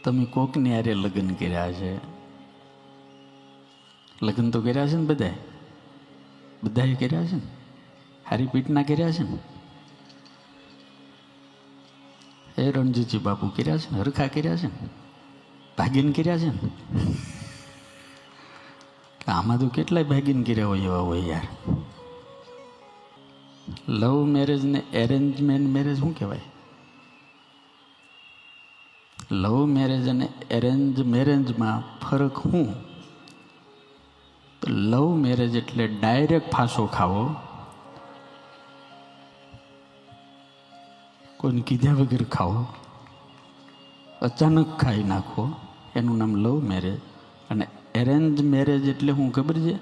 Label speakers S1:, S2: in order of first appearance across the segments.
S1: તમે કોકની હારે લગ્ન કર્યા છે, લગ્ન તો કર્યા છે ને બધાએ કર્યા છે ને, હારી પીટના કર્યા છે ને, એ રણજીતજી બાપુ કર્યા છે ને, હરખા કર્યા છે ને, ભાગીન કર્યા છે ને. આમાં તો કેટલાય ભાગીન કર્યા હોય એવા હોય યાર. લવ મેરેજ ને એરેન્જમેન્ટ મેરેજ શું કહેવાય? લવ મેરેજ અને એરેન્જ મેરેજમાં ફરક શું? તો લવ મેરેજ એટલે ડાયરેક્ટ ફાંસો ખાવો, કોઈને કીધા વગર ખાવો, અચાનક ખાઈ નાખો, એનું નામ લવ મેરેજ. અને એરેન્જ મેરેજ એટલે શું ખબર છે?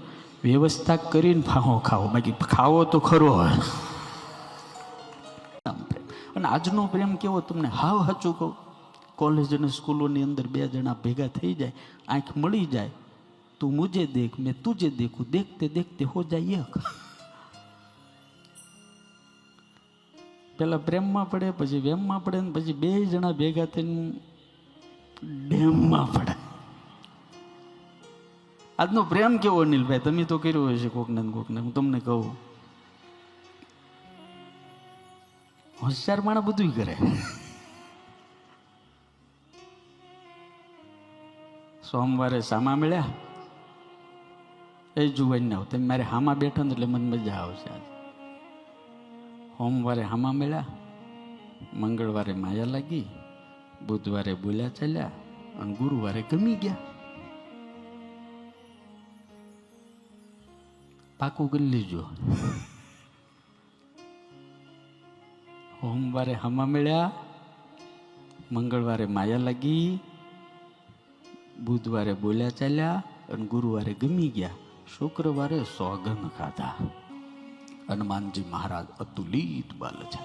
S1: વ્યવસ્થા કરીને ફાંસો ખાવો, બાકી ખાવો તો ખરો. અને આજનો પ્રેમ કેવો તમને હાવ સાચું કહું, કોલેજ અને સ્કૂલોની અંદર બે જણા ભેગા થઈ જાય, આંખ મળી જાય, તું મુझे देख मैं तुझे देखूं, देखते देखते हो જાય એક. પેલા પ્રેમમાં પડે, પછી વેમમાં પડે, ને પછી બે જણા ભેગા થઈને ડેમમાં પડે. આજનો પ્રેમ કેવો અનિલભાઈ, તમે તો કર્યો હોય છે કોકને કોકને. હું તમને કહું, હોશિયાર માણસ બધું કરે. સોમવારે સામા મળ્યા, એ જુવાન ના તમે મારે હામાં બેઠો ને એટલે મને મજા આવશે. આજે સોમવારે હામાં મળ્યા, મંગળવારે માયા લાગી, બુધવારે બોલ્યા ચાલ્યા, અને ગુરુવારે ગમી ગયા. પાકું કરી લીજો. સોમવારે હામા મળ્યા, મંગળવારે માયા લાગી, બુધવારે બોલ્યા ચાલ્યા, અને ગુરુવારે ગમી ગયા. શુક્રવારે સોગંદ ખાધા. હનુમાનજી મહારાજ અતુલિત બલ છે.